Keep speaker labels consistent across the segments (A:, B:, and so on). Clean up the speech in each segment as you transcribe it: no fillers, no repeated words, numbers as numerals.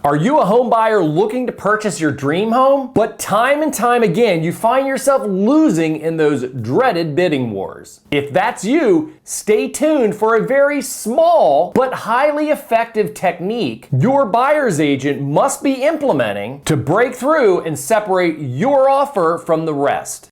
A: Are you a home buyer looking to purchase your dream home? But time and time again, you find yourself losing in those dreaded bidding wars. If that's you, stay tuned for a very small but highly effective technique your buyer's agent must be implementing to break through and separate your offer from the rest.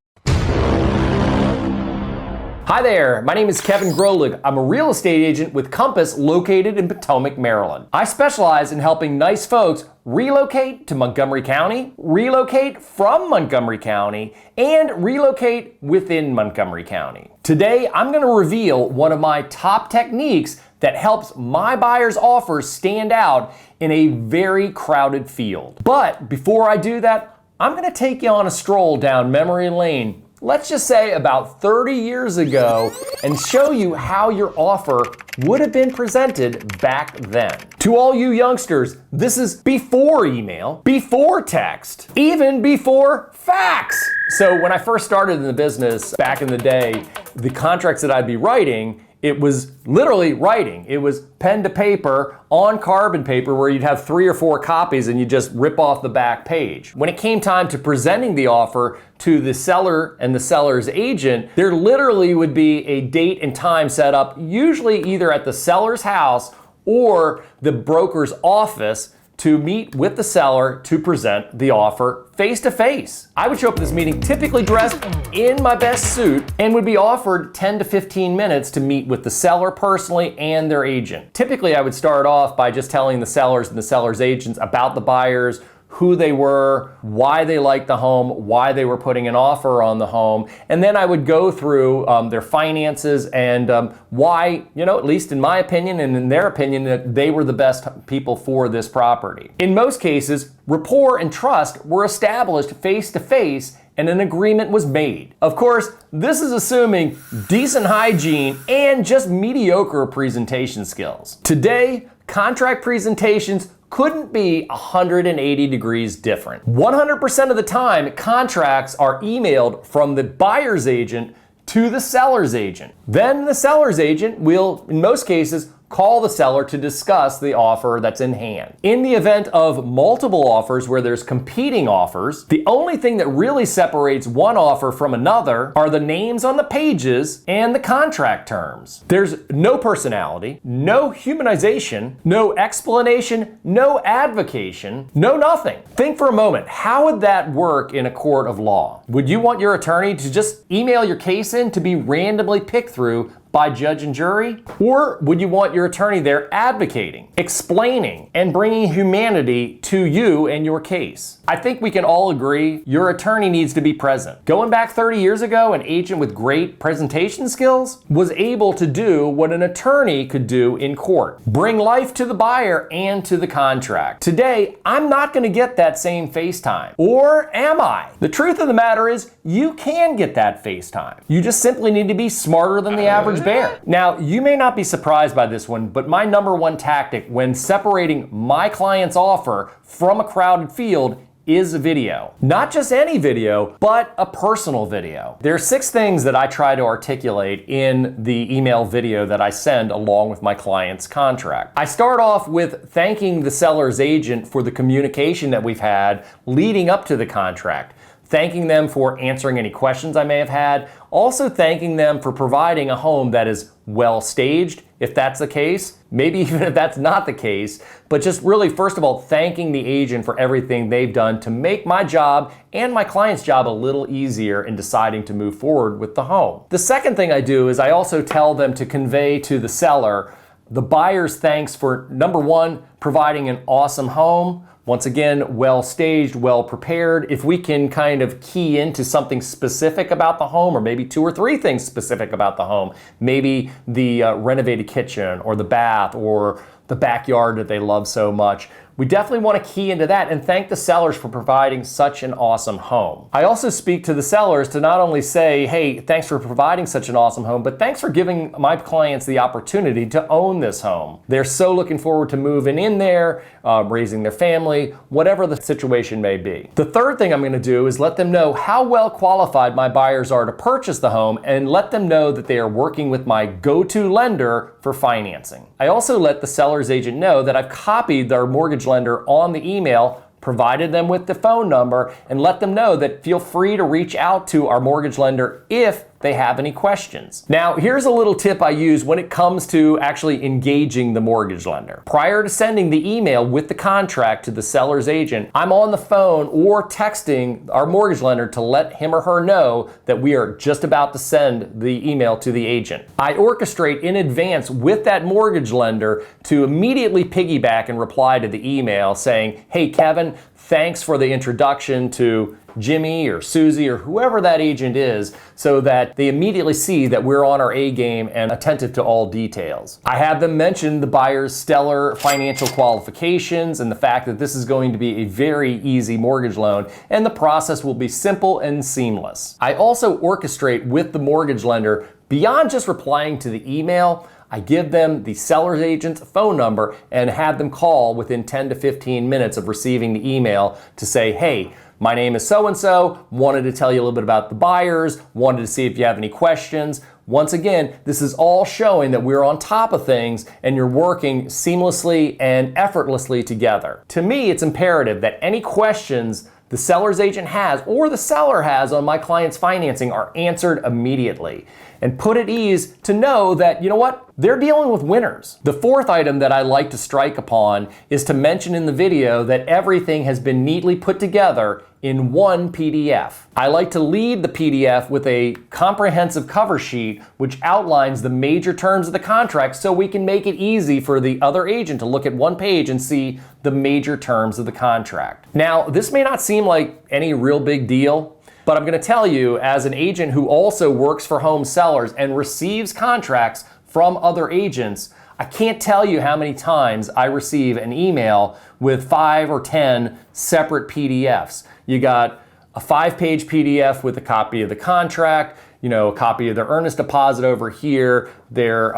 A: Hi there, my name is Kevin Grolig. I'm a real estate agent with Compass located in Potomac, Maryland. I specialize in helping nice folks relocate to Montgomery County, relocate from Montgomery County, and relocate within Montgomery County. Today, I'm going to reveal one of my top techniques that helps my buyer's offers stand out in a very crowded field. But before I do that, I'm going to take you on a stroll down memory lane. Let's just say about 30 years ago and show you how your offer would have been presented back then. To all you youngsters, this is before email, before text, even before fax. So when I first started in the business back in the day, the contracts that I'd be writing, it was literally writing. It was pen to paper on carbon paper where you'd have 3 or 4 copies and you just rip off the back page. When it came time to presenting the offer to the seller and the seller's agent, there literally would be a date and time set up, usually either at the seller's house or the broker's office, to meet with the seller to present the offer face to face. I would show up at this meeting typically dressed in my best suit and would be offered 10 to 15 minutes to meet with the seller personally and their agent. Typically, I would start off by just telling the sellers and the seller's agents about the buyers, who they were, why they liked the home, why they were putting an offer on the home. And then I would go through their finances and why, at least in my opinion and in their opinion, that they were the best people for this property. In most cases, rapport and trust were established face to face and an agreement was made. Of course, this is assuming decent hygiene and just mediocre presentation skills. Today, contract presentations couldn't be 180 degrees different. 100% of the time, contracts are emailed from the buyer's agent to the seller's agent. Then the seller's agent will, in most cases, call the seller to discuss the offer that's in hand. In the event of multiple offers where there's competing offers, the only thing that really separates one offer from another are the names on the pages and the contract terms. There's no personality, no humanization, no explanation, no advocation, no nothing. Think for a moment, how would that work in a court of law? Would you want your attorney to just email your case in to be randomly picked through by judge and jury? Or would you want your attorney there advocating, explaining, and bringing humanity to you and your case? I think we can all agree your attorney needs to be present. Going back 30 years ago, an agent with great presentation skills was able to do what an attorney could do in court. Bring life to the buyer and to the contract. Today, I'm not going to get that same FaceTime. Or am I? The truth of the matter is, you can get that FaceTime. You just simply need to be smarter than the average bear. Now, you may not be surprised by this one, but my number one tactic when separating my client's offer from a crowded field is a video. Not just any video, but a personal video. There are 6 things that I try to articulate in the email video that I send along with my client's contract. I start off with thanking the seller's agent for the communication that we've had leading up to the contract. Thanking them for answering any questions I may have had. Also thanking them for providing a home that is well staged, if that's the case. Maybe even if that's not the case. But just really, first of all, thanking the agent for everything they've done to make my job and my client's job a little easier in deciding to move forward with the home. The second thing I do is I also tell them to convey to the seller the buyer's thanks for, number one, providing an awesome home. Once again, well staged, well prepared. If we can kind of key into something specific about the home, or maybe 2 or 3 things specific about the home, maybe the renovated kitchen or the bath or the backyard that they love so much, we definitely want to key into that and thank the sellers for providing such an awesome home. I also speak to the sellers to not only say, hey, thanks for providing such an awesome home, but thanks for giving my clients the opportunity to own this home. They're so looking forward to moving in there, raising their family, whatever the situation may be. The third thing I'm going to do is let them know how well qualified my buyers are to purchase the home and let them know that they are working with my go-to lender for financing. I also let the seller's agent know that I've copied their mortgage lender on the email, provided them with the phone number, and let them know that feel free to reach out to our mortgage lender if they have any questions. Now, here's a little tip I use when it comes to actually engaging the mortgage lender. Prior to sending the email with the contract to the seller's agent, I'm on the phone or texting our mortgage lender to let him or her know that we are just about to send the email to the agent. I orchestrate in advance with that mortgage lender to immediately piggyback and reply to the email saying, "Hey Kevin, thanks for the introduction to Jimmy or Susie or whoever that agent is," so that they immediately see that we're on our A game and attentive to all details. I have them mention the buyer's stellar financial qualifications and the fact that this is going to be a very easy mortgage loan and the process will be simple and seamless. I also orchestrate with the mortgage lender beyond just replying to the email. I give them the seller's agent's phone number and have them call within 10 to 15 minutes of receiving the email to say, "Hey, my name is so-and-so, wanted to tell you a little bit about the buyers, wanted to see if you have any questions." Once again, this is all showing that we're on top of things and you're working seamlessly and effortlessly together. To me, it's imperative that any questions the seller's agent has or the seller has on my client's financing are answered immediately, and put at ease to know that, you know what, they're dealing with winners. The fourth item that I like to strike upon is to mention in the video that everything has been neatly put together in one PDF. I like to lead the PDF with a comprehensive cover sheet which outlines the major terms of the contract so we can make it easy for the other agent to look at one page and see the major terms of the contract. Now, this may not seem like any real big deal, but I'm going to tell you, as an agent who also works for home sellers and receives contracts from other agents, I can't tell you how many times I receive an email with 5 or 10 separate PDFs. You got a 5-page PDF with a copy of the contract, a copy of their earnest deposit over here, their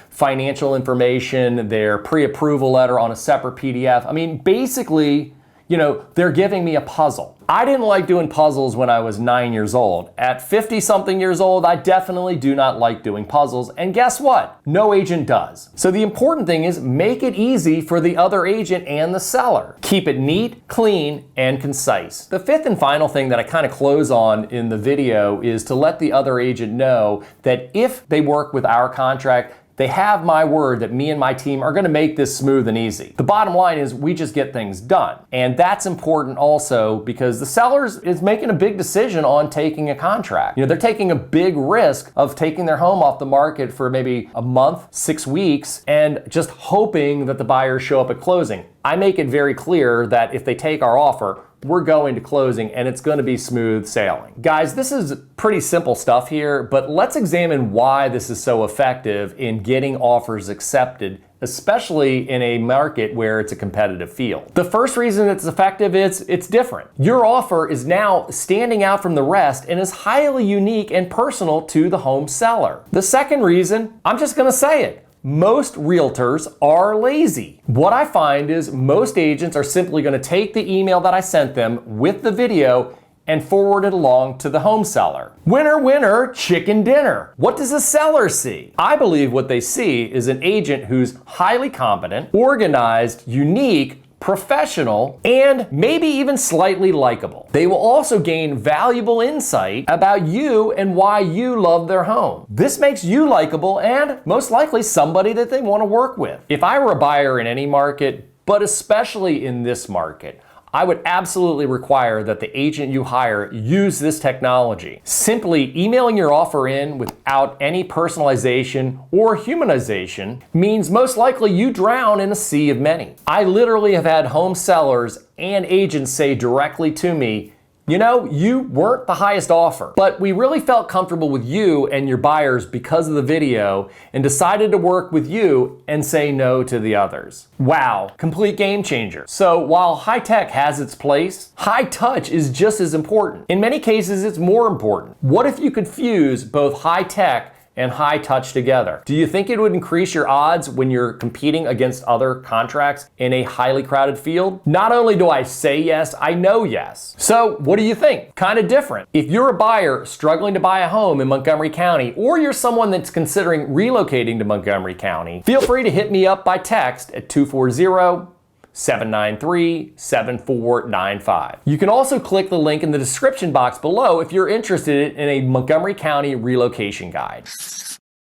A: financial information, their pre-approval letter on a separate PDF. I mean, basically, they're giving me a puzzle. I didn't like doing puzzles when I was 9 years old. At 50-something years old, I definitely do not like doing puzzles. And guess what? No agent does. So the important thing is make it easy for the other agent and the seller. Keep it neat, clean, and concise. The fifth and final thing that I kind of close on in the video is to let the other agent know that if they work with our contract, they have my word that me and my team are going to make this smooth and easy. The bottom line is we just get things done. And that's important also because the seller is making a big decision on taking a contract. They're taking a big risk of taking their home off the market for maybe a month, 6 weeks, and just hoping that the buyers show up at closing. I make it very clear that if they take our offer, we're going to closing and it's going to be smooth sailing. Guys, this is pretty simple stuff here, but let's examine why this is so effective in getting offers accepted, especially in a market where it's a competitive field. The first reason it's effective is it's different. Your offer is now standing out from the rest and is highly unique and personal to the home seller. The second reason, I'm just going to say it. Most realtors are lazy. What I find is most agents are simply going to take the email that I sent them with the video and forward it along to the home seller. Winner, winner, chicken dinner. What does the seller see? I believe what they see is an agent who's highly competent, organized, unique, professional, and maybe even slightly likable. They will also gain valuable insight about you and why you love their home. This makes you likable and most likely somebody that they want to work with. If I were a buyer in any market, but especially in this market, I would absolutely require that the agent you hire use this technology. Simply emailing your offer in without any personalization or humanization means most likely you drown in a sea of many. I literally have had home sellers and agents say directly to me, you weren't the highest offer, but we really felt comfortable with you and your buyers because of the video and decided to work with you and say no to the others. Wow, complete game changer. So while high tech has its place, high touch is just as important. In many cases, it's more important. What if you could fuse both high tech and high touch together? Do you think it would increase your odds when you're competing against other contracts in a highly crowded field? Not only do I say yes, I know yes. So what do you think? Kind of different. If you're a buyer struggling to buy a home in Montgomery County, or you're someone that's considering relocating to Montgomery County, feel free to hit me up by text at 240 888-793-7495. You can also click the link in the description box below if you're interested in a Montgomery County relocation guide.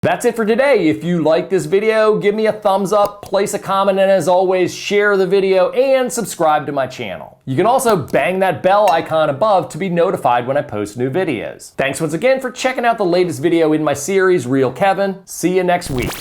A: That's it for today. If you like this video, give me a thumbs up, place a comment, and as always, share the video and subscribe to my channel. You can also bang that bell icon above to be notified when I post new videos. Thanks once again for checking out the latest video in my series, Real Kevin. See you next week.